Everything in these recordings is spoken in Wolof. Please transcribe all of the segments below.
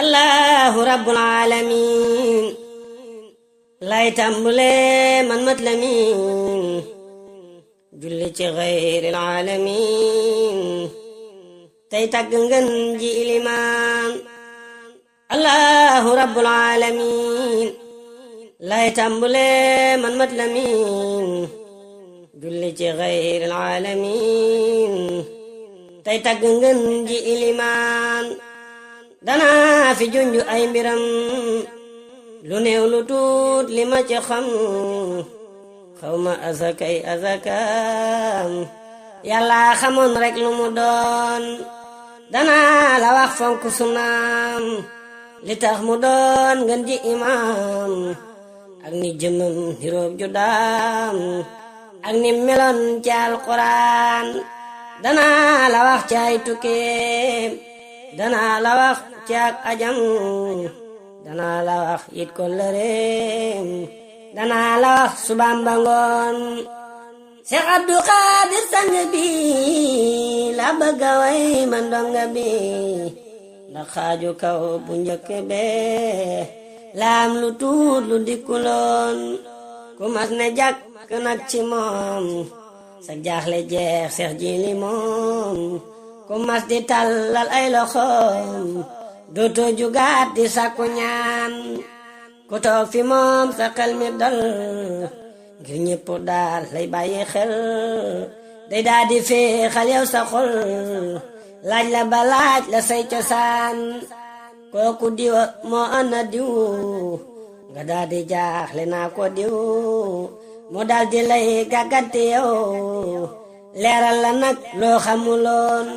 allahu rabbul alamin lay tàmbule man mat lamin julli ci xayril alamin tey tagg ngën ji ilimaan allahu rabbul alamin lay tàmbule man mat lamin julli ci xayril alamin tey tagg ngën ji ilimaan danaa fi junju ay mbiram lu néew lu tuut li ma ci xam xawma asakay asakam yàlla xamoon rek lu mu doon danaa la wax fonk sunaam li tax mu doon ngën ji imaam ak ni jëmam hiroog ju daam ak ni meloon ci alquran danaa la wax ci ay tukkeem danaa la wax ci ak ajam danaa la wax yit ko lëreem danaa la wax subaam ba ngoon Seex Abdu Xaadir sang bi la bëgga way man donga bi ndax xaaju kaw bu njëkk bee laam lu tuut lu dikkuloon ku mas ne jàkk nag ci moom sa jaaxle jeex seex jili moom ku mas di tàllal ay loxoom dootoo jugaat di sàkku ñaan ku toog fi moom sa xel mi dal ngir ñépp daal lay bàyyi xel day daal di féexal yow sa xol laaj la ba laaj la say cosaan kooku diwa moo ana diw nga daal di jaaxle naa ko diw mu daal di lay gàggante yow leeral la nag loo xamuloon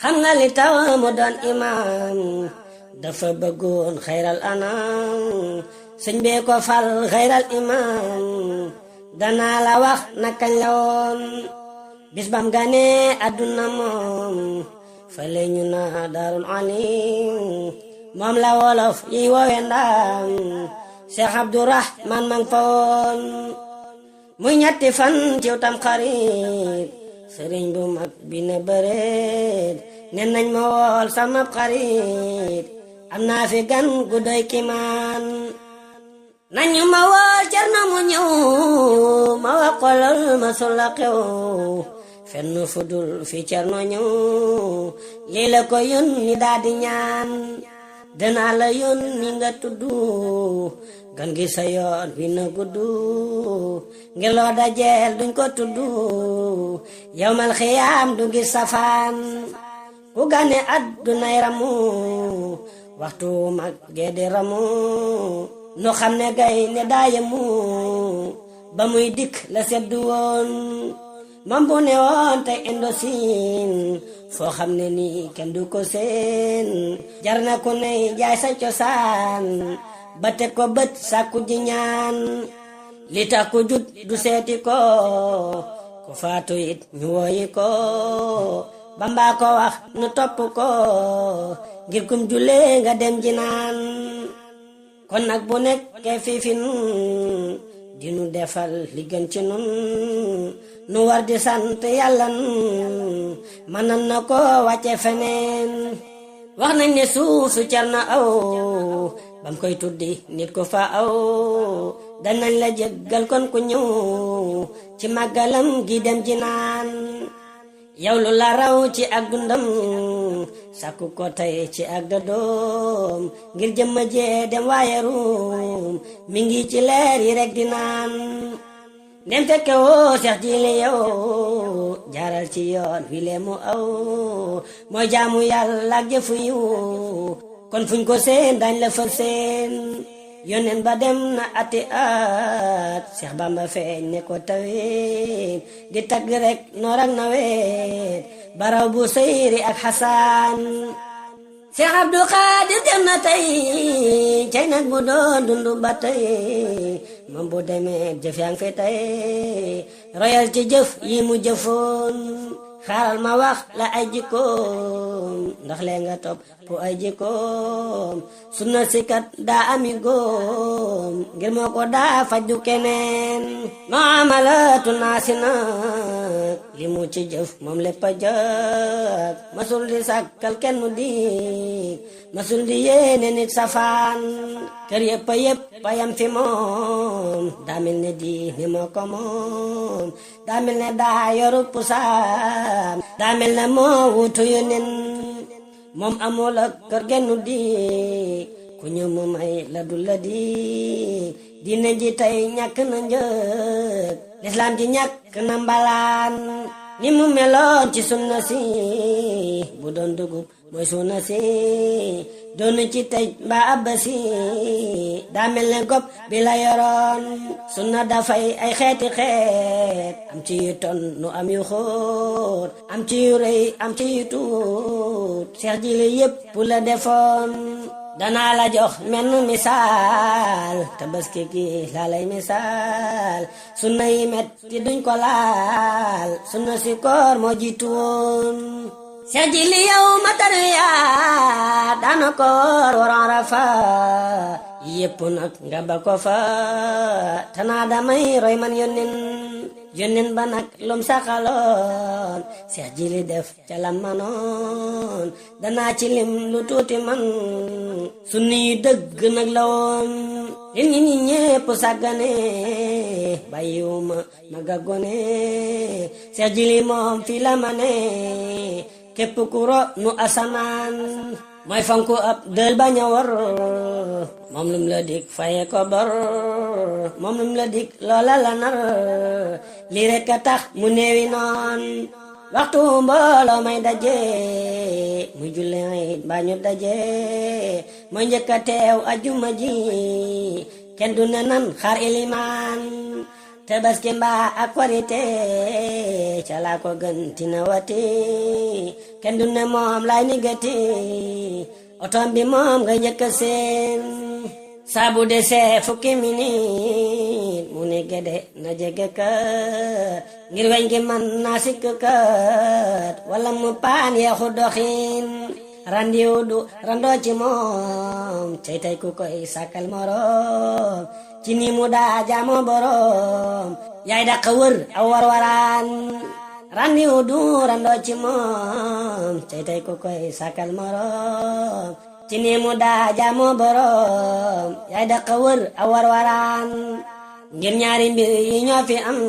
xam nga li taw mu doon imaam dafa bëggoon xayral anam sëñ bee ko fal xayral imaam danaa la wax nakañ la woon bis bam gane adduna moom fale ñu na daarul alim moom la wolof yi woowe ndaam Cheikh Abdourahman mang fa woon muy ñetti fan ciw tam xarit sëriñ bu mag bi ne bëreet nen nañ ma wool sama xarit am naa fi gan gu doy kimaan nañu ma wool Cerno mu ñëw ma wax xolal ma sulla xew fenn fudul fi Cerno ñëw lii la ko yónni daa di ñaan danaa la yónni nga tuddu gan gi sa yoon wi na guddu ngir loo dajeel duñ ko tuddu yawmal xiyaam du gis safaan ku gane addunay ramu waxtu mag gee di ramu nu xam ne gay ne daayemu ba muy dikk la seddu woon moom bu ne woon te Indosin foo xam ne nii kenn du ko seen jar na ku ne jaay sa cosaan ba teg ko bët sàkku ji ñaan li tax ku jut du seeti ko ku faatu it ñu wooyi ko Bamba ko wax nu topp ko ngir kum julee nga dem ji naan kon nag bu nekkee fiifi nun dinu defal li gën ci nun nu war di sant yàlla nun mënan na ko wàcce feneen wax nañ ne suusu Cerno aw bam koy tuddi nit ko fa aw danañ la jéggal kon ku ñëw ci màggalam gi dem ji naan yow lu la raw ci ak dundam sàkku ko tey ci ak doom ngir jëmma jee dem waaye ruum mi ngi ci leer yi rek di naan ndem fekke woo Seex Jili yow jaaral ci yoon wi lee mu aw mooy jaamu yàlla ak jëfu yiw kon fuñ ko seen dañ la fër seen yónneen ba dem na ati at Seex Bamba feeñ ne ko tawet di tagg rek noor ak nawet baraw bu seyri ak xasaan Seex Abdu Xaadir dem na tey cay nag bu doon dundu ba tey moom bu demee jëf yaa ngi fi tey royal ci jëf yi mu jëfoon xaaral ma wax la ay jikkoom ndax lee nga topp pu ay jikkoom sunna sikat daa ami góom ngir moo ko daa faj du keneen maamalatu naasi nag li mu ci jëf moom lépp a jag masul di sàkkal kenn mu dig masul di yéene nit safaan kër yëpp yam fi moom daa mel ne diine moo ko moom daa mel ne daa yoru pusaam daa mel ne moo wutu yónneen moom amul ak kër gennu di ku ñëw mu may la du la di diine ji tey ñàkk na njëg lislaam ji ñàkk na mbalaan ni mu meloon ci sunna si bu doon dugub mooy sunna si doon ci tëj mbaa abbasi daa mel ne gopp bi la yoroon sunna dafay ay xeeti xeet am ci yu ton nu am yu xóot am ci yu rëy am ci yu tuut seex ji li yépp la defoon danaa la jox menn misaal tabaski gi laa lay misaal sunna yi metti duñ ko laal sunna si koor moo jiitu woon seex ji li yow ma tarwiya daana koor waroon rafa yépp nag nga ba ko fa tanaa damay roy man yónneen ba nag lum saxaloon seex ji li def ca la manoon danaa ci lim lu tuuti man sunni yu dëgg nag la woon nit ñi ñépp sàggane bàyyiwuma ma gaggone seex ji li moom fi la ma ne képp ku ro nu asamaan mooy fonku ab dël bañ a war moom lum la dik faye ko bor moom lum la dik loola la nar lii rekk a tax mu neewi noon waxtu mbooloo may daje mu julle it ba ñu daje mooy njëkk a teew ajuma ji kenn du ne nan xaar ilimaan tabaski mbaa ak korite ca laa ko gën tina wati kenn du ne moom lay ni gati otom bi moom nga njëkk a seen saabu desee fukki minit mu ne gede na jege kër ngir weñ gi man naa sikk kër wala mu paan yeexu doxin randiw du randoo ci moom cey tey ku koy sàkkal morom ci ni mu daa jaamoo borom yaay dàq wër aw warwaraan randiw du randoo ci moom cey tey ku koy sàkkal morom ci ni mu daa jaamoo borom yaay dàq wër aw warwaraan ngir ñaari mbir yi ñoo fi am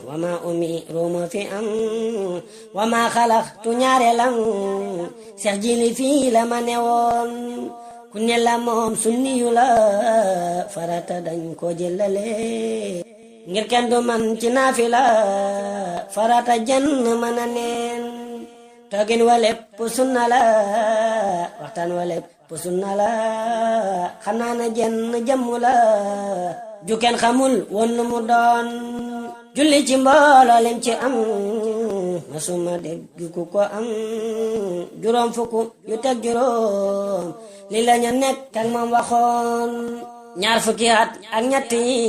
wama umi ruumo fi am wama xalaxtu ñaareelam seex jili fii la ma ne woon ku ne la moom sunni yu la farata dañ ko jëlale ngir kenn du man ci naafila farata jenn mën a neen toogin wa lépp sunna la waxtaan wa lépp sunna la xam naa na jenn jëmm la ju kenn xamul woon lu mu doon julli ci mbooloo lim ci am masuma dégg ku ko am juróom fukk yu teg juróom li la ñu nekk ak moom waxoon ñaar fukki at ak ñett yi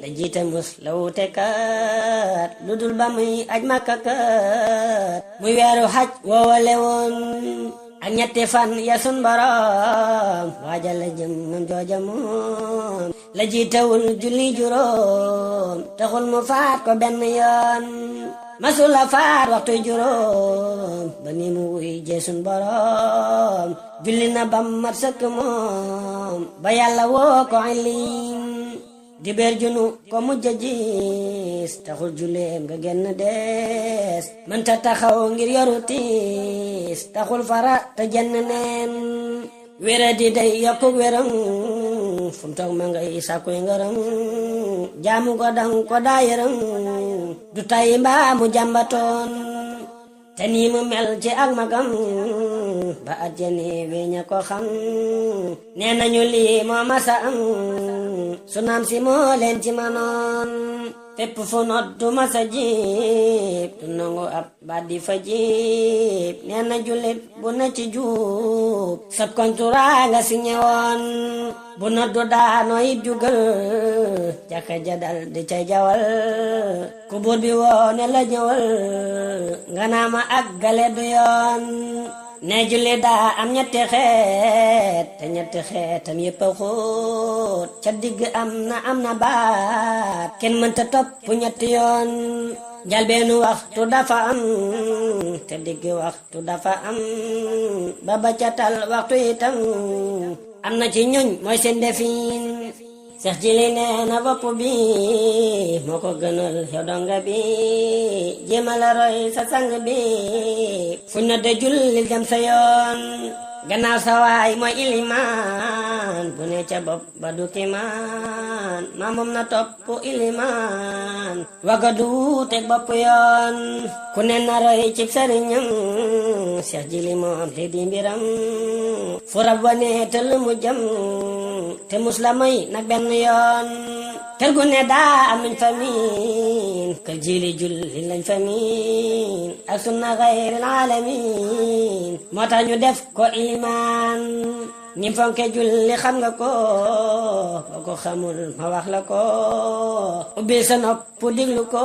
la jiite mus la wute kat lu dul ba muy aj Makka kat muy weeru xaj woowale woon ak ñetti fan ya sun borom waajal la jëm mam jooja moom la jiitewul julli juróom taxul mu faat ko benn yoon masula faat waxtu juróom ba ni mu wuy jee sun borom julli na bam mat sëkk moom ba yàlla woo ko ilin dibeer junu ko mujj a gis taxul julleem nga genn des mënta taxaw ngir yoru tiis taxul fara te jenn neen wéra di day yokku wéram fu mu toog ma ngay sàkkuy ngërëm jaamu ko dang ko daa yërëm du tay mbaa mu jàmbatoon te nii mu mel ci ak magam ba at jeni weña ko xam nee nañu lii moo masa am sunaam si moo leen ci manoon fépp fu not du masa jiib du nangu ab baat di fa jiib nee na jullit bu na ci juub sab konturaa nga si ñëwoon bu not du daanoo it jugal jàkka ja dal di ca jawal ku buur bi woone la ñëwal nga naa ma ak gale du yoon ne julli daa am ñetti xeet te ñetti xeetam yépp a xóot ca digg am na baat kenn mënta topp ñetti yoon njalbeenu waxtu dafa am te digg waxtu dafa am ba catal waxtu itam am na ci ñoñ mooy seen defin Seex Jili nee na bopp bi moo ko gënal yow donga bi jéema la roy sa sang bi fuñ na de jullil dem sa yoon gannaaw sa waay mooy ilimaan bu ne ca bopp ba du kimaan maa moom na topp ilimaan waga du teg bopp yoon ku ne na roy cib sëriñam Seex Jili moom te di mbiram fu rab wane tëll mu jëm te mus la moy nag benn yoon kër gu ne daa am luñ fa miin kër Jili julli lañ fa miin ak sunna xayril alamin moo tax ñu def ko ilimaan ni fonke julli xam nga ko boo ko xamul ma wax la ko ubbil sa nopp diglu ko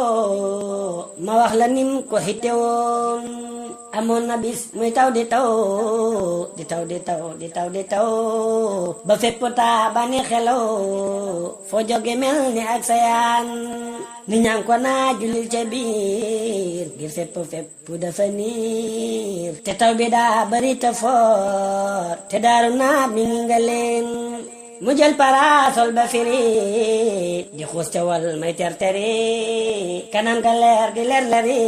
ma wax la nim ko xittewoon amoon na bis muy taw di taw di taw di taw di taw di taw ba fépp taa ba ni xelaw foo jóge mel ni ak sayaan ni ñaan ko naa julil ca biir ngir fépp dafa niir te taw bi daa bari te foor te daaru naat mi ngi nga leen mu jël parasol ba firi di xuus ca wal may terteri kanam ga leer di leer leri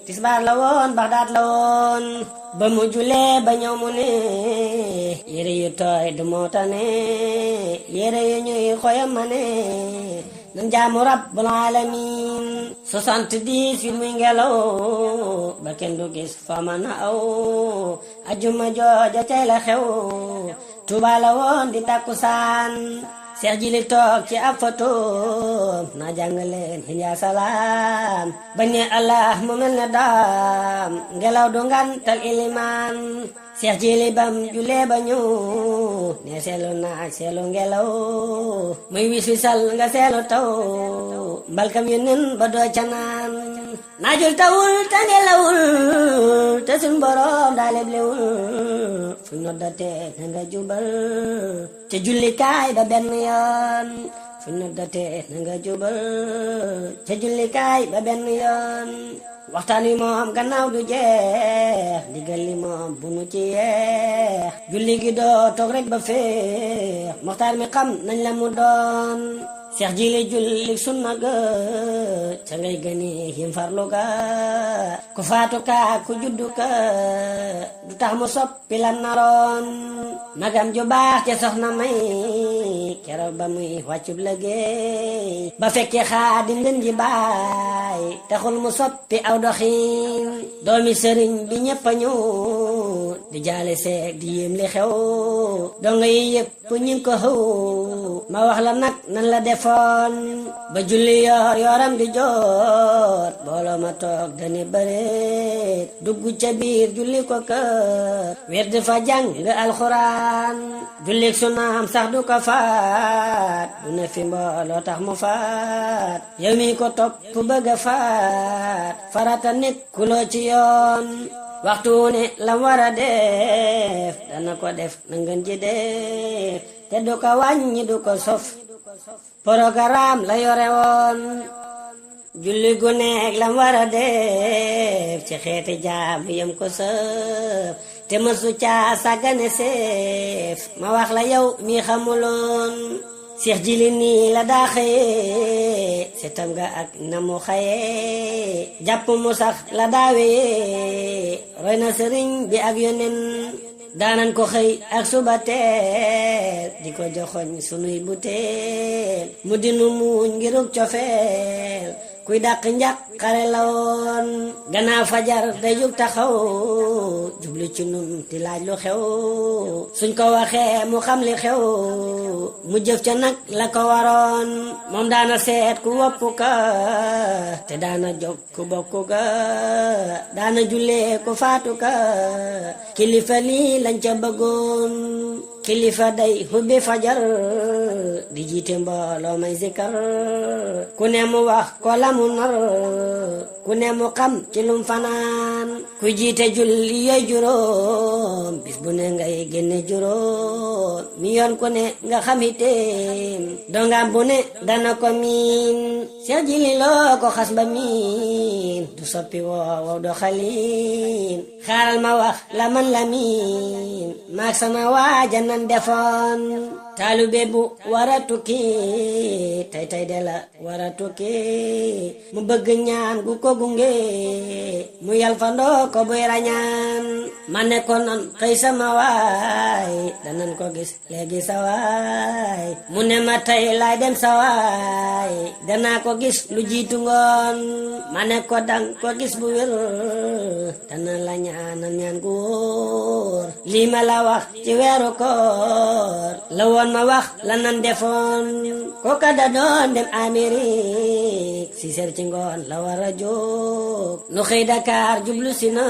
tisbaar la woon Baxdaad la woon ba mu julee ba ñëw mu ne yére yu tooy du mootane yére yu ñuy xoyam ma ne nan jaamu rabbul alamin 70 muy ngelaw ba kenn du gis fa mën a aw ajuma jooja tey la xew Tuuba la woon di takkusaan Seex Jili toog ci ab foto na jàngaleen hinya salaam bañ ne Allah mu mel ne daam ngelaw du ngantal ilimaan Seex Jili bam julee ba ñëw ne seelu naaj seelu ngelaw muy wis wisal nga seelu taw mbalkam yu nen ba doo ca naan naajul tawul te ngelawul te sun borom daa leblewul fu noddatee na nga jubal te jullikaay ba benn yoon fu noddatee na nga jubal te jullikaay ba benn yoon waxtaan wi moom gannaaw du jeex digal li moom bu nu ci yeex julli gi doo toog rek ba feex moxtaar mi xam nañ la mu doon Seex Jili julli sunna ga ca ngay gëni him farlu ga ku faatu ka ku juddu ka du tax mu soppi la naroon magam ju baax ca soxna may keroog ba muy wàccub liggéey ba fekkee Xaadim ngeen ji baay taxul mu soppi aw doxin doomi sëriñ bi ñëpp a ñëw di jaale seeg di yéem li xew donga yi yëpp ñu ngi ko xëw ma wax la nag nan la defoon ba julli yoram di joot booloo ma toog dani bëreet dugg ca biir julli ko kër werd fa jàng alxuraan jullik sunaam sax du ko faat du ne fi mbooloo tax mu faat yow mi ko topp bëgg a faat farata nit kuloo ci yoon waxtu ne lam war a def dana ko def na ngeen ji def te du ko wàññi du ko sof programme la yore woon julli gu nekk lam war a def ci xeeti jaamu yam ko sëf te mësu caa sàggane seef ma wax la yow mi xamuloon Seex Jili nii la daa xëyee setam nga ak na mu xëyee jàpp mu sax la daawee roy na sëriñ bi ak yonen daanan ko xëy ak suba teel di ko joxoñ sunuy buteel mu dinu muuñ ngirug cofeel kuy dàq njàq xare la woon gannaaw fajar day jug taxaw jublu ci nun di laaj lu xew suñ ko waxee mu xam li xew mu jëf ca nag la ko waroon moom daana seet ku wopp ka te daana jóg ku bokku ga daana jullee ku faatu ka kilifa lii lañ ca bëggoon kilifa day hubbi fajar di jiite mbooloo may zikar ku ne mu wax ko la mu nar ku ne mu xam ci lum fanaan ku jiite julli yooy juróom bis bu ne ngay génne juróom mi yoon ku ne nga xamiteem dongaam bu ne dana ko miin Seex Jili loo ko xas ba miin du soppi woow doxaliin xaaral ma wax la man la miin maak sama waaja nan defoon taalube bu wara tukki tey de la wara tukki mu bëgg ñaan gu ko gunge mu yal fandoo ko buy rañaan ma ne ko nan xëy sama waay danan ko gis léegi sa waay mu ne ma tey laay dem sa waay danaa ko gis lu jiitu ngoon ma ne ko dang ko gis bu wér dana la ñaanal ñaan gu wóor lii ma la wax ci weeru koor la woon ma wax la nan defoon kooka da doon dem Amérique 6 heures ci ngoon la war a jóg nu xëy Dakar jublu si na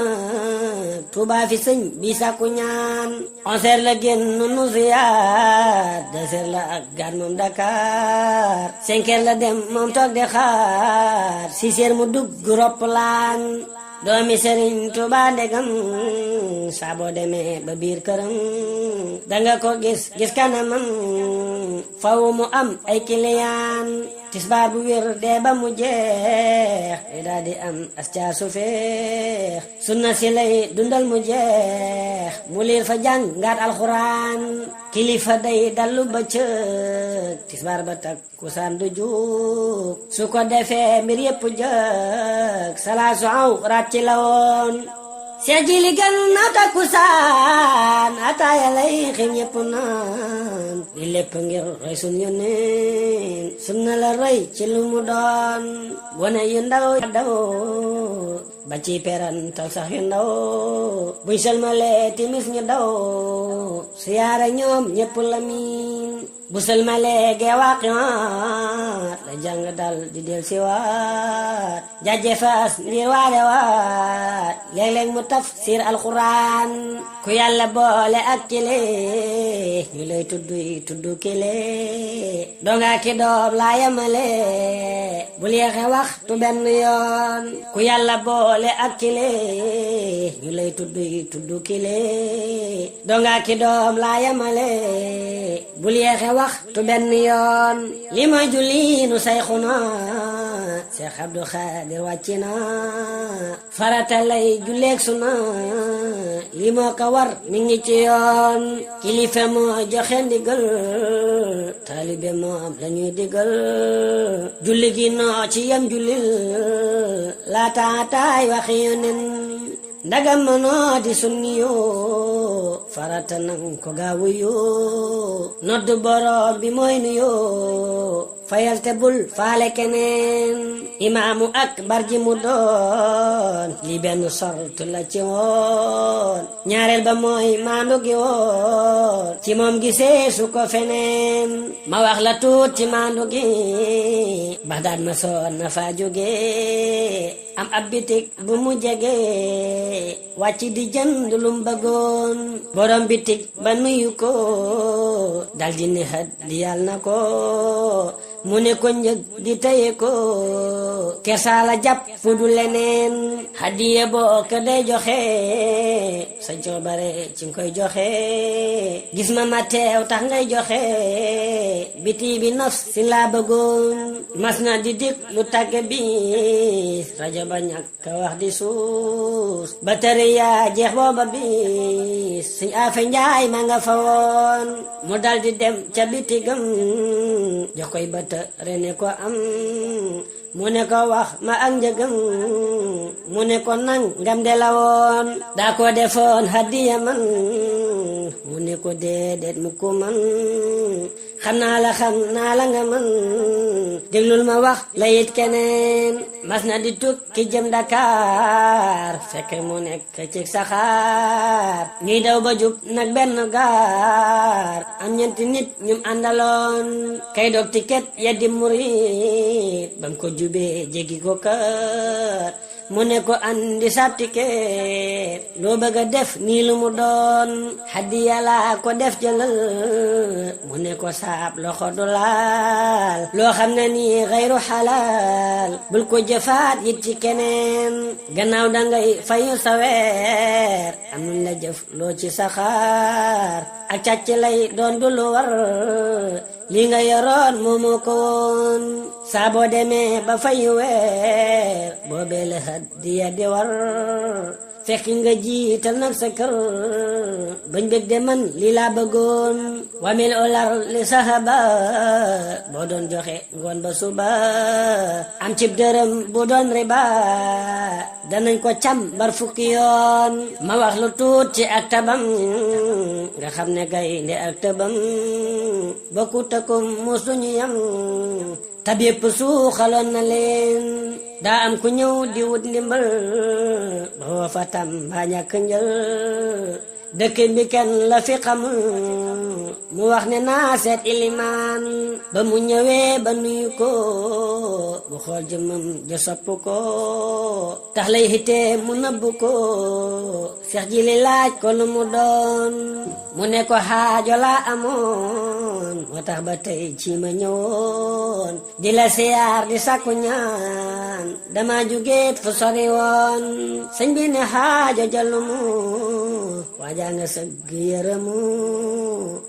Tuuba fi sëñ bi sàkku ñaan 11 heures la génn nu ziyaar 2 heures la ak gaan moom Dakar 5 heures la dem moom toog de xaar 6 heures mu dugg roppalaan doomi Sëriñ Tuuba ndegam saa boo demee ba biir këram danga ko gis kanamam faw mu am ay kiliyaan tisbaar bu wér dee ba mu jeex day daal di am ascaar su feex sunna si lay dundal mu jeex mu liir fa jàng ngaat alxuraan kilifa day dallu ba cëg tisbaar ba tak kusaan du juug su ko defee mbir yépp jëg salaasu aw raat ci la woon Seex Jili gan na takkusaan ataaya lay xim yépp naan di lépp ngir roy sun yónneen sunna la roy ci lu mu doon gone yu ndaw daw ba ci perantal sax yu ndaw buñ sëlmalee timis ñu daw siyaare ñoom ñépp la miin bu sëlmalee gee waaqiwaat la jàng dal di del si waat jajje faas ngir waare waat léeg-léeg mu tafsir alxuraan ku yàlla boole ak kile ñu lay tuddu kile donga ki doob laa yamale bul yeexe waxtu benn yoon ku yàlla boole ak kile ñu lay tuddu kile donga ki doob laa yamale bul yeexe waxtu benn yoon li mooy julliinu sayxuna Seex Abdu Xaadir wàcc na farata lay julleeg suna li moo ko war mi ngi ci yoon kilifa moo joxe ndigal taalibe moom lañuy digal julli gi noo ci yam jullil laataataay waxi yonen ndagam mënoo di sunni yoo farata nang ko gaawu yoo nodd boroom bi mooy nu yoo fayal te bul faale keneen imaamu akbar ji mu doon li benn sort la ci woon ñaareel ba mooy maandu gi woon ci moom gisee su ko feneen ma wax la tuut ci maandu gi Baxdaad ma soon na fa jóge am ab bitik bu mu jege wàcc di jënd lum bëggoon borom bitik ba nuyu ko dal di ne xat di yàlla na ko mu ne ko njëg di taye ko kersaala jàpp fu du leneen hadiye boo ko day joxe sa coobare ci nga koy joxe gis ma teew tax ngay joxe biti bi nafs si laa bëggoon mas na di dik lu tàgge bi rajo ba ñàkk wax di suus ba tëri yaa jeex booba bis suñ afe njaay ma nga fa woon mu dal di dem ca bitigam jox koy ba rene ko am mu ne ko wax ma ak njëgam mu ne ko nang ngam de la woon daa ko defoon hadiya man mu ne ko déedéet mu ko man xam naa la nga man déglul ma wax la yit keneen mas na di tukki jëm Dakar fekk mu nekk ci saxaar ñuy daw ba jub nag benn gaar am ñeenti nit ñum àndaloon kay dog ticket ya di murit bam ko jubee jéggi ko kër mu ne ko andi saptikeet loo bëgg a def nii lu mu doon hadiya laa ko def jëlal mu ne ko saab loxo du laal loo xam ne nii xayru xalaal bul ko jëfaat yit ci keneen gannaaw dangay fayu saweer am nuñ la jëf loo ci saxaar ak càcc lay doon du lu war li nga yoroon moomoo ko woon saa boo demee ba fayu weer boobee la hadiya di war fekk nga jiital nag sa kër bañ bëgg de man lii laa bëggoon wamil olar li sahaba boo doon joxe ngoon ba suba am cib dërëm bu doon riba danañ ko cam bar fukki yoon ma wax lu tuut ci ak tabam nga xam ne gaynde ak tabam bokku takum mus duñu yam tab yépp suuxaloon na leen daa am ku ñëw di wut ndimbal ba woo fa tam mbaa ñàkk njël dëkk bi kenn la fi xam mu wax ne naa seet ilimaan ba mu ñëwee ba nuyu ko bu xool jëmmam ja sopp ko tax lay hitee mu nëbbu ko seex ji li laaj ko lu mu doon mu ne ko xaajo laa amoon moo tax ba tey ci ma ñëwoon di la siyaar di sakku ñaan dama jugeet fu sori woon sëñ bi ne xaajo jallumu waajaa nga sëgg yërëmu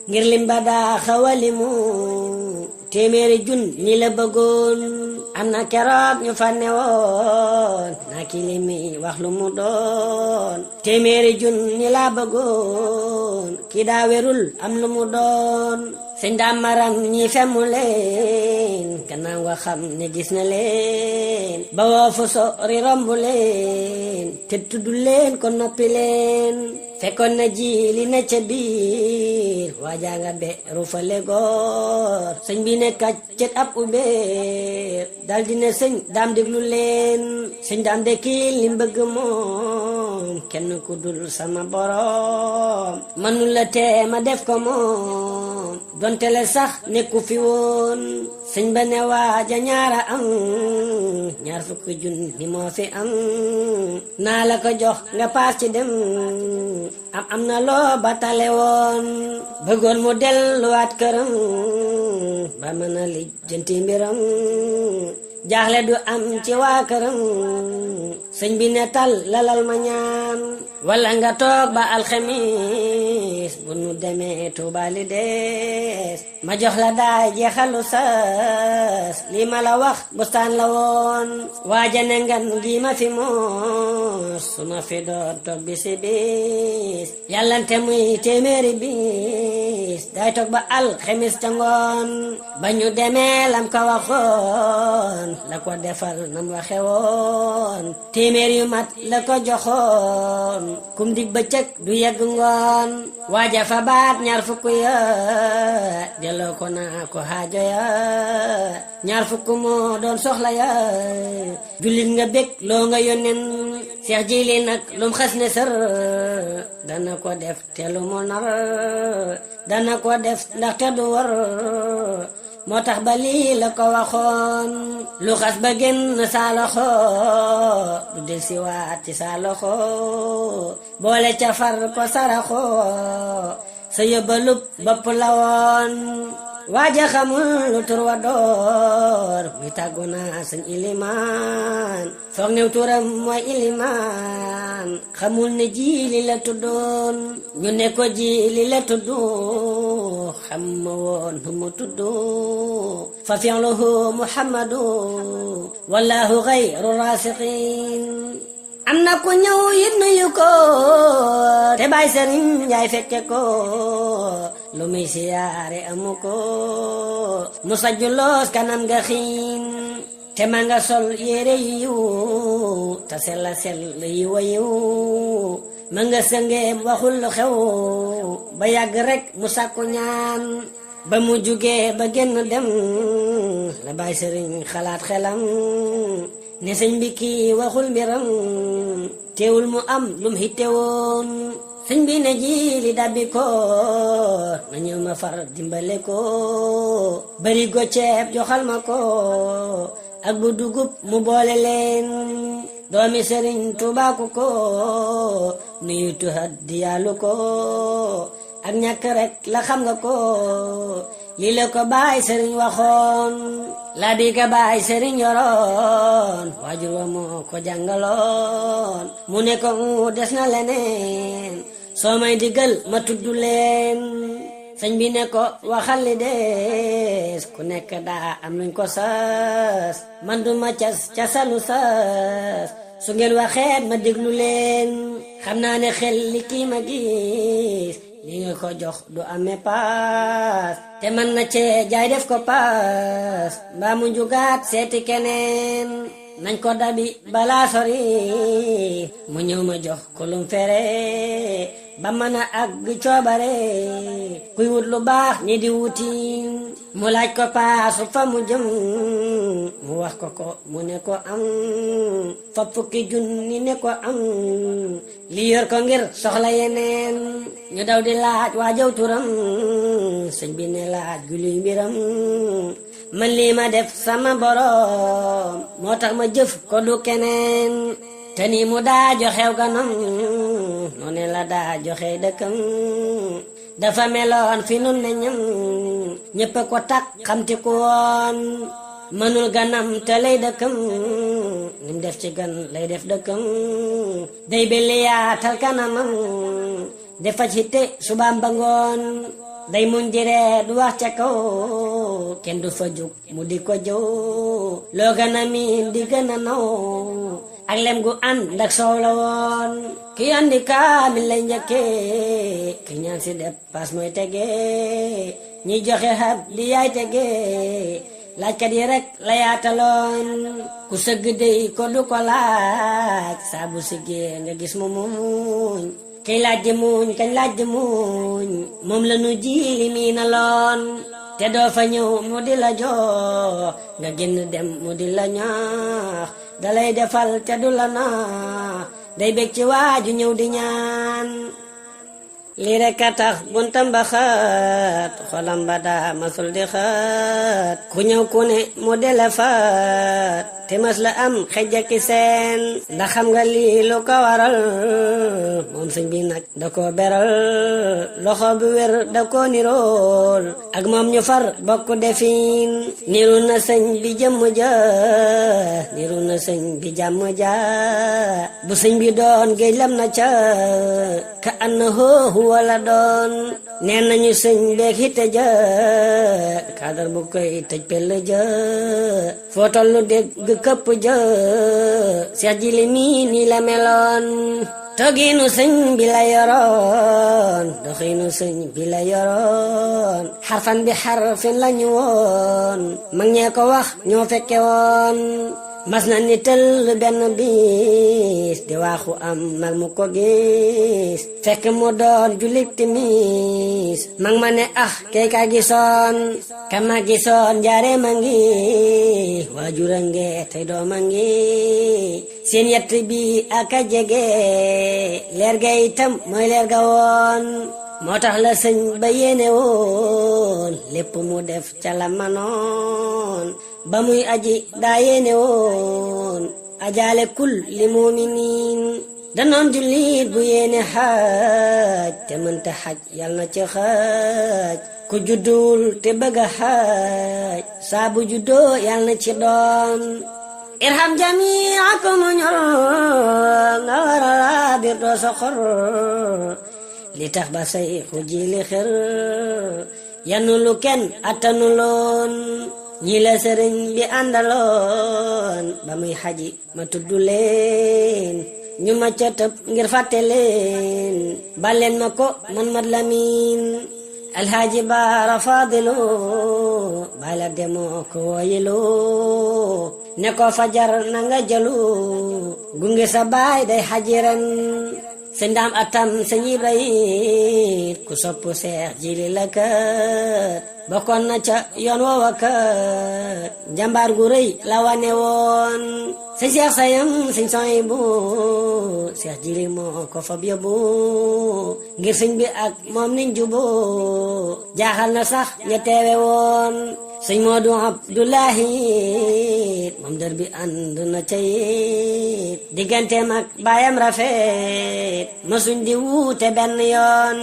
ngir lim ba daa xawalimu téeméeri jun ñi la bëggoon am na keroog ñu fa newoon naa ki limi wax lu mu doon téeméeri jun ñi la bëggoon ki daa werul am lu mu doon sëñ daam maram ñi femmu leen gannaaw nga xam ne gis na leen ba woo fu sori romb leen te tudd leen ko noppi leen fekkoon na ji li ne ca biir waajaa nga be rufale góor sëñ bi ne kàccet ab ubeer dal dina sëñ daam déglu leen sëñ daam de kii li mbëgg moom kenn ku dul sama borom mënul la tee ma def ko moom donte le sax nekku fi woon sëñ ba ne waaja ñaara am ñaar fukki junni moo fi am naa la ko jox nga paas ci dem am na loo batale woon bëggoon mu delluwaat këram ba mën a lijjanti mbiram jaaxle du am ci waa këram sëñ bi ne tal lalal ma ñaan wala nga toog ba alxamis bu nu demee Tuuba li des ma jox la daay jeexalu sas lii ma la wax bustaan la woon waaja ne ngan gi ma fi moos su ma fi doon toog bisi bis yàllante muy téeméeri bis day toog ba alxamis ca ngoon ba ñu demee lam ko waxoon la ko defal nam waxe woon téeméer yu mat la ko joxoon kum dig bëccëg du yegg ngoon waaja fa baat ñaar fukk ya delloo ko naa ko xaajo ya ñaar fukk moo doon soxla ya jullit nga bég loo nga yónnen seex jili nag lum xas ne sër dana ko def te lu mu nar dana ko def ndaxte du war moo tax ba lii la ko waxoon lu xas ba génn saa loxo du del si waat ci saa loxo boole ca far ko saraxo sa yóbbalub bopp la woon waaja xamul lu tur wa door muy tàggu naa sëñ ilimaan foog new turam mooy ilimaan xamul ne jiili la tuddoon ñu ne ko jiili la tuddu xam ma woon nu mu tuddu fa fi'luhu muhammadu wallahu ghayru rasiqin am na ku ñëw yit nuyu ko te bay Sëriñ Njaay fekke ko lu muy siyaare amu ko mu sajju loos kanam nga xiin te ma nga sol yére yiw te sella sell yiw a yiw ma nga sëngeem waxul lu xew ba yàgg rek mu sàkku ñaan ba mu jugee ba génn dem la bay Sëriñ xalaat xelam ne sëñ bi kii waxul mbiram teewul mu am lum hitte woon sëñ bi ne ji li dabbi ko na ñëw ma far dimbale ko bari go ceeb joxal ma ko ak bu dugub mu boole leen doomi sëriñ Tuubaa ku ko nuyutu haddiyaalu ko ak ñàkk rek la xam nga ko lii la ko baay sëriñ waxoon la bi ka baay sëriñ yoroon waajur wa moo ko jàngaloon mu ne ko des na leneen soo may digal ma tudd leen sëñ bi ne ko waxal li des ku nekk daa am luñ ko sas man du ma casalu sas su ngeen waxeet ma déglu leen xam naa ne xel li kii ma gis li nga ko jox du amee paas te man na cee jaay def ko paas mbaa mu njugaat seeti keneen nañ ko dabi balaa sori mu ñëw ma jox ko lum fere ba mën a àgg coobare kuy wut lu baax ni di wuti mu laaj ko paasu fa mu jëm mu wax ko mu ne ko am fa fukki junni ne ko am li yor ko ngir soxla yeneen ñu daw di laaj waa jaw turam sëñ bi ne laaj gu luy mbiram man lii ma def sama borom moo tax ma jëf ko du keneen te ni mu daa joxew ganam noone la daa joxe dëkkam dafa meloon fi nun ne ñam ñépp ko tak xamti ko woon mënul ganam te lay dëkkam nim def ci gan lay def dëkkam day belli yaatal kanamam defa ci te subaam ba ngoon day muñ di ree du wax ca kaw kenn du fa jug mu di ko jëw loo gën a miin di gën a naw ak lem gu ànd ndak soow la woon ki andi kaamil lay njëkkee ki ñaan si dépasse mooy tegee ñi joxe xab di yaay tegee laajkat yi rek la yaataloon ku sëgg dey ko du ko laaj saabu siggee nga gis mu muñ kay laaj di muñ kañ laaj di muñ moom la nu jiili mii na loon te doo fa ñëw mu di la jox nga génn dem mu di la ñaax dalay defal te du la naax day bég ci waaju ñëw di ñaan lii rekk a tax buntam ba xat xolam ba daa masul di xat ku ñëw ku ne mu di la faat te mas la am xejjaki seen ndax xam nga lii lu ko waral moom sëñ bi nag da ko beral loxo bu wér da ko nirool ak moom ñu far bokk defin niru na sëñ bi jëmm ja niru na sëñ bi jàmm ja bu sëñ bi doon géej lam na ca ka annahu wala doon neen nañu sëñ beeg hitte ja kadar bu koy tëj pell ja foo tollu dégg këpp ja Seex Jili mii nii la meloon togiinu sëñ bi la yoroon doxiinu sëñ bi la yoroon xarfan bi xarfin la ñu woon mag ñee ko wax ñoo fekke woon mas na ni tëll benn bis di waaxu am mal mu ko gis fekk mu doon jullit timis mag ma ne kay ka gisoon ka ma gisoon njaare ma ngi waajura nge tey dooma ngi seen yett bi aka jege leer ga itam mooy leer ga woon moo tax la sëñ ba yéene woon lépp mu def ca la manoon ba muy aji daa yéene woon ajaale kul li muminin danoon jullit bu yéene xaaj te mënta xaj yal na ci xaaj ku juddul te bëgg a xaaj saa bu juddoo yal na ci doon irham jamiakum ñor nga wara biir doo soxor li tax ba say xu jili xër yanu lu kenn attanu loon ñi la sëriñ bi àndaloon ba muy xaji ma tudd leen ñu ma ca tëb ngir fàtte leen baleen ma ko man mat lamin alhaaji baara faadilu baay la demoo ko wooyilu ne ko fajar na nga jëlu gunge sa baay day xaji ren sëñ daam atam sëñ Ibrahima ku sopp Seex Jili la kat bokkoon na ca yoon woowa kat njàmbaar gu rëy la wane woon sëñ Seex sayam sëñ Sohaybu Seex Jili moo ko fab yóbbu ngir sëñ bi ak moom niñ jubu jaaxal na sax ña teewe woon sëñ Moodu Abdullahi moom dër bi ànd na ca it digganteem ak baayam rafet mësuñ di wuute benn yoon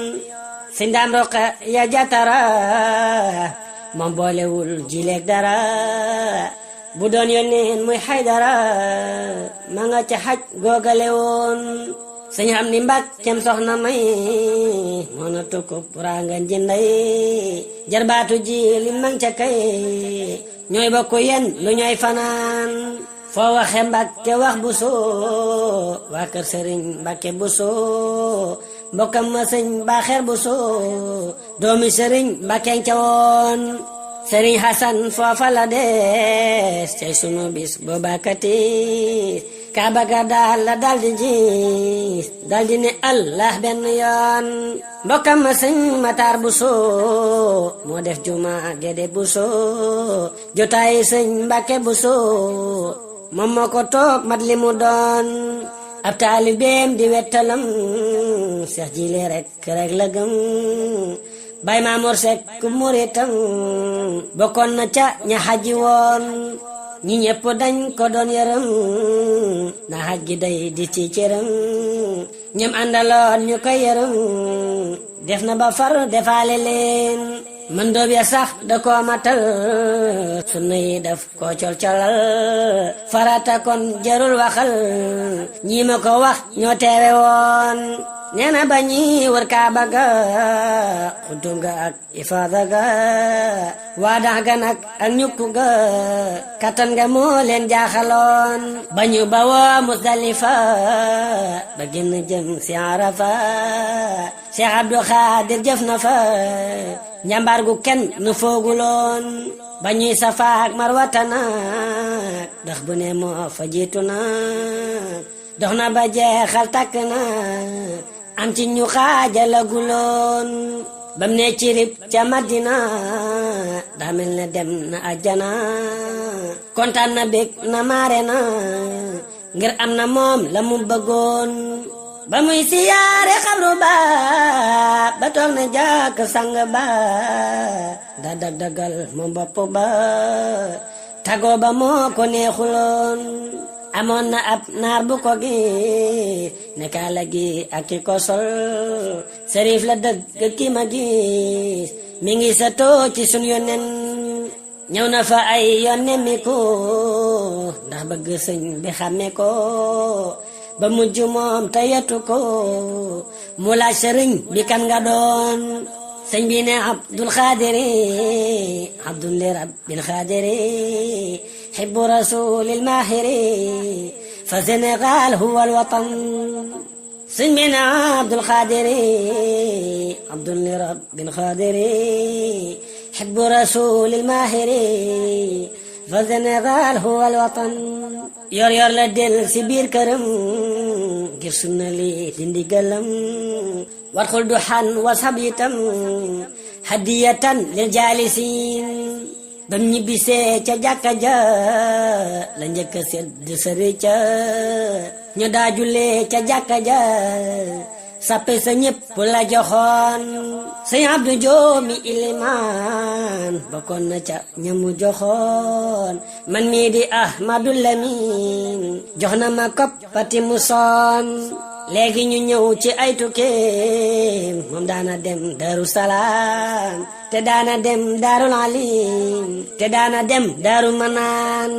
sëñ Daam Roqa ya jatara moom boolewul jileeg dara bu doon yónneen muy Haydara ma nga ca xaj googale woon sëñ am ni Mbàkkeem soxna may moo na tukkub rangan ji ndey jarbaatu ji li mang ca kay ñooy bokku yen lu ñooy fanaan foo waxe Mbàkke wax Buso waa kër sëriñ Mbàkke Buso mbokkam ma sëñ Baaxeer Buso doomi sëriñ Mbàkke ca woon sëriñ Hasan foofa la des cay sunu bis boobakati Kaaba ga daal la daldi gis daldi ne Allah benn yoon mbokkam ma sëñ Matar Buso moo def juma Gede Buso jotaayi sëñ Mbàkke Buso moom moo ko toog mat li mu doon ab taalibeem di wettalam Seex Jile rek la gëm Baay Maamoor Sekk muritam bokkoon na ca ña xaji woon ñi ñépp dañ ko doon yaram na xaj gi day di ci cëram ñam àndaloon ñu koy yaram def na ba far defaale leen mën doob ya sax da koo matal sunna yi daf koo col-colal farata kon jarul waxal ñii ma ko wax ñoo teewe woon nee na ba ñi wër Kaaba ga xudum ga ak ifaada ga waadax ga nag ak ñukk ga kattan nga moo leen jaaxaloon ba ñu bawoo Musdalifa ba génn jëm si Arafa Cheikh Abdou Khadir jëf na fa njàmbaar gu kenn nu fooguloon ba ñuy Safa ak Marwata nag dox bu ne moo fa jiitu nag dox na ba jeexal takk nag am ci ñu xaajalaguloon bam ne ci rib ca Madina daa mel ne dem na àjjana kontaan na bég na maare na ngir am na moom la mu bëggoon ba muy siyaare xabru ba toog na jàkk sang ba da dag-dagal moom bopp ba tagoo ba moo ko neexuloon amoon na ab naar bu ko gis ne kaala gi ak ki ko sol sërif la dëgg ki ma gis mi ngi sa too ci sun yonen ñëw na fa ay yonen mi ko ndax bëgg sëñ bi xàmme ko ba mujj moom tayatu ko mu laaj sëriñ bi kan nga doon sëñ bi ne Abdul Xaadiri Abdul li Rabbil Xaadiri حب رسول الماهر فالسنغال هو الوطن سمنا عبد القادر عبد لرب القادر حب رسول الماهر فالسنغال هو الوطن يور يور لدل سبير كرم قرسنا لي دندي قلم وادخل دوحان وصبيتم هدية للجالسين bam ñibbisee ca jàkka ja la njëkk sedd sëri ca ñu daa jullee ca jàkka ja sappe sa ñépp la joxoon sëñ Abdu Joomi ilimaan bokkoon na ca ñamu joxoon man mii di Ahmadu Lamin jox na ma koppati mu soon léegi ñu ñëw ci ay tukkeem moom daana dem Daru Salaam te daana dem Daarul Alim te daana dem Daaru Manaan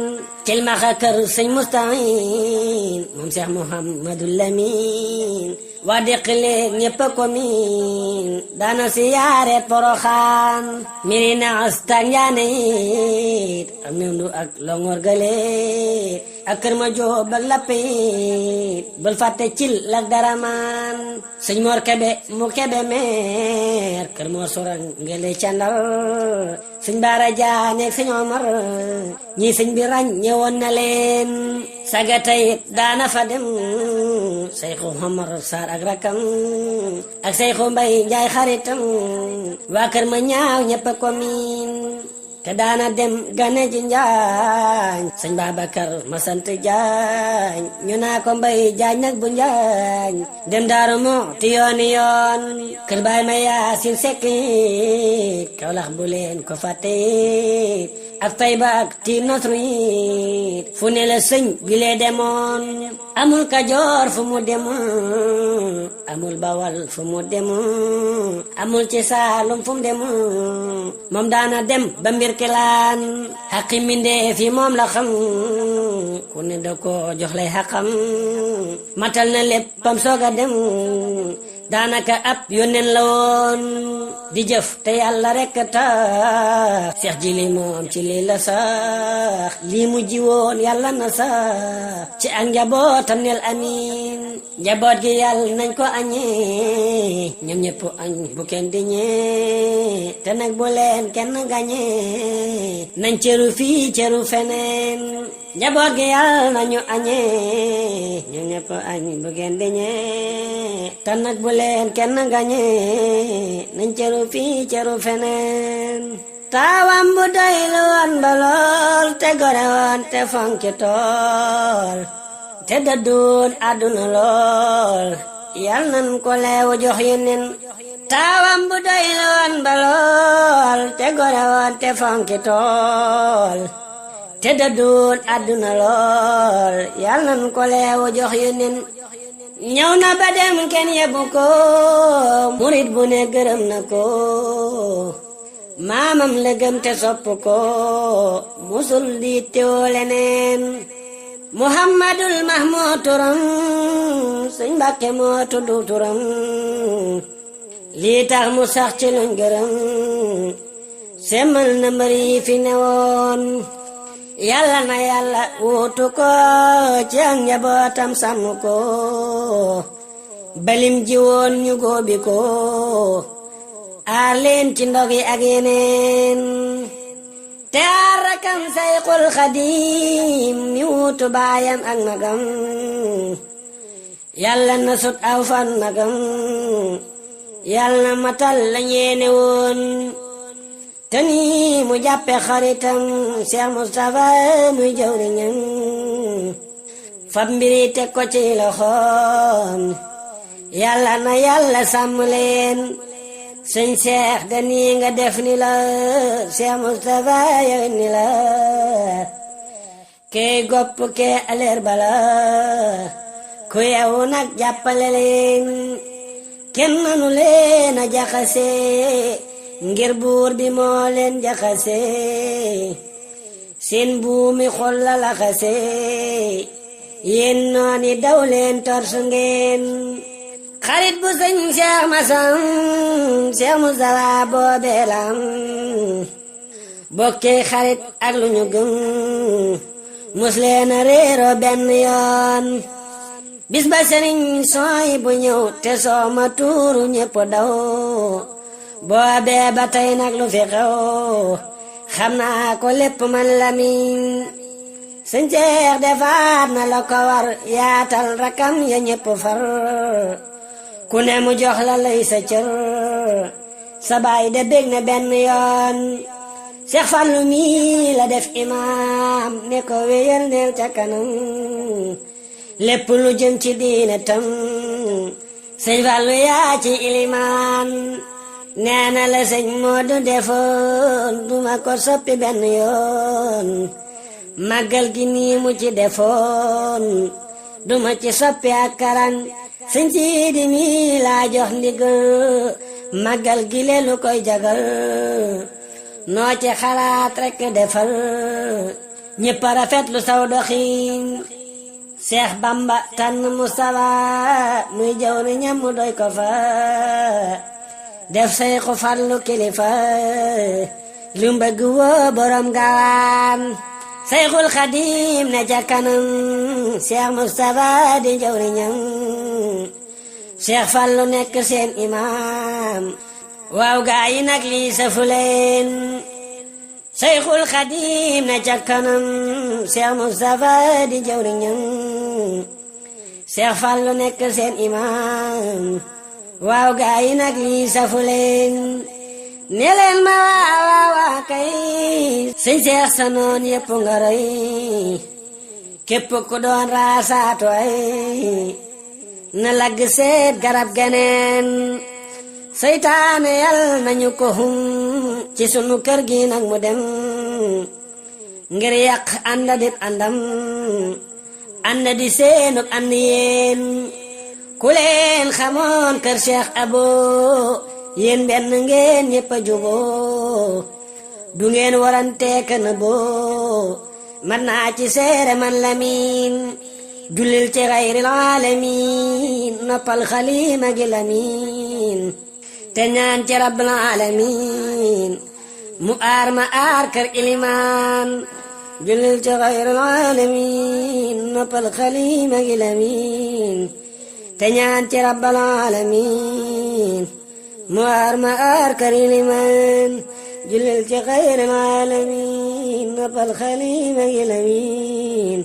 cilmaxa kër sëñ Mustahin moom Seex Muhammadu Lamin waa déqile ñépp a ko miin daana siyaare Poroxaan Mirina Astak Njaane it ak Mendu ak Longor gale ak Kër Ma Joob ak Lappe it bul fàtte cil lak Daramaan sëñ Mor Kebe mu Kebe meer Kër Mor Sorang ngele ca Ndar sëñ Baara Jaane ak sëñ Omar ñii sëñ bi ràññewoon na leen sagata it daana fa dem Seyxu Omar Saar ak rakam ak Seyxu Mbay Njaay xaritam waa Kër Ma ñaaw ñépp a ko miin te daana dem gane ji njaañ sëñ Babacar ma sant jaañ ñu naa ko mbay jaañ nag bu njaañ dem Daaru Muxti yooni yoon kër baay ma Yaasin Sekk Kawlax bu leen ko fàtte ak Tayba ak ti Nasru fu ne la sëñ bi lee demoon amul Kajoor fu mu demul amul Bawal fu mu demul amul ci Saalum fu mu demul moom daana dem ba mbir kilaan xaqi mbindeef yi moom la xam ku ne da ko jox lay xaqam matal na léppam sooga dem daanaka ab yónneen la woon di jëf te yàlla rekk tax Seex Jili moom ci lii la sax lii mu ji woon yàlla na sax ci ak njabootam nel amiin njaboot gi yàlla nañ ko añee ñoom ñëpp añ bu kenn di ñee te nag bu leen kenn gañee nañ cëru fii cëru feneen njaboot gi yàlla nañu añee ñoom ñëpp añ bu kenn di ñee te nag bu leen kenn gañee nañ cëru fii cëru feneen taawam bu doylu woon ba lool te gore woon te fonki tool te dëdduun àdduna lool yal nan ko leewu jox yeneen taawam bu doylu woon ba lool te gore woon te fonki tool te dëdduun àdduna lool yal nan ko leewu jox yeneen ñëw na ba dem kenn yebu ko murit bu ne gërëm na ko maamam la gëm te sopp ko musul di teewoo leneen Muhammadul Mahmud turam Sëñ Mbàkke moo tuddu turam lii tax mu sax ci luñ gërëm semmal na mbër yi fi newoon yàlla na yàlla wuutu ko ci ak njabootam sàmm ko balim ji woon ñu góobi ko aar leen ci ndog yi ak yeneen te aar rakam Sayxul Xadiim mi wuutu baayam ak magam yàlla na sut aw fan magam yàlla na matal la ñeene woon te nii mu jàppe xaritam Cheikh Moustapha muy jawriñam fab mbiri teg ko ci loxoom yàlla na yàlla sàmm leen sëñ Cheikh da nii nga def ni la Cheikh Moustapha yow ni la kee gopp kee aleer bala ku yewu nag jàppale leen kenn nanu leen a jaxase ngir buur bi moo leen jaxase seen buumi xol la laxase yéen nooni daw leen torsu ngeen xarit bu sëñ Cheikh Masam Cheikh Moustapha boobee lam bokkee xarit ak lu ñu gëm mus leen a réeroo benn yoon bis ba sëriñ sooy bu ñëw te soo ma tuuru ñépp daw boobee ba tey nag lu fi xew xam naa ko lépp man Lamin sëñ Cheikh defaat na la ko war yaatal rakam ya ñépp far ku ne mu jox la lay sa cër sa baay de bég na benn yoon Cheikh Fallu mi la def imaam ne ko wéyal neel ca kanam lépp lu jëm ci diine tam sëñ Fallu yaa ci ilimaan nee na la sëñ Moodu defoon duma ko soppi benn yoon màggal gi nii mu ci defoon duma ci soppi ak karan sëñ Siidi mi laa jox ndigal màggal gi leelu koy jagal noo ci xalaat rekk defal ñépp rafet lu saw doxiin Seex Bamba tànn Mustafa muy jaw ni ñam mu doy ko fa def Sayxu Fallu kilifa lu mbëgg woo borom gaawaan Sayxul Xadiim ne ca kanam Seex Mustafa di jaw ni ñam Seex Fallu nekk seen imaam waaw gaa yi nag lii safu leen Sayxul Xadiim ne ca kanam Seex Mustafa di jawriñam Seex Fallu nekk seen imaam waaw gaa yi nag lii safu leen ne leen ma waaw malaaka yi sëñ Seex sa noon yépp nga rey képp ku doon raasaatu ay na lagg seet garab geneen seytaane yal nañu ko hum ci sunu kër gi nag mu dem ngir yàq ànda dib àndam ànd di seenub ànd yéen ku leen xamoon kër Cheikh Abo yéen benn ngeen ñépp a juboo du ngeen warante kana boo man naa ci seere man Lamin jullil ci xayril alamin noppal xalima gi Lamin te ñaan ci rabbal alamin mu aar ma aar kër ilimaan jullil ci xayril alamin noppal xalima gi Lamin te ñaan ci rabbal alamin mu aar ma aar kër ilimaan jullil ci xayril alamin noppal xalima gi Lamin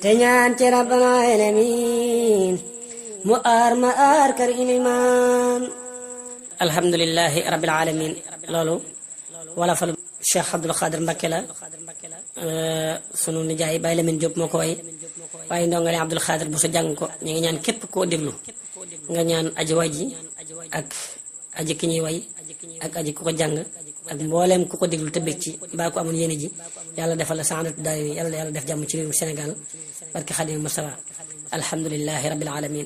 te ñaan ci rabbal alamin mu aar ma aar kër ilimaan alhamdulillahi rabbil alamin loolu wala fal Cheikh Abdul Xaadir Mbakke la sunu nijaay Baye Lamine Diop moo ko way waaye ndongale Abdul Xaadir bu sa jàng ko ñu ngi ñaan képp koo déglu nga ñaan aji way ji ak aji ki ñuy way ak aji ku ko jàng ak mbooleem ku ko déglu te bég ci mbaa ko amul yéene ji yàlla defal la saadatu daay yàlla def jàmm ci réewu Sénégal barke Xaadimu Mustafa alhamdulillahi rabbil alamin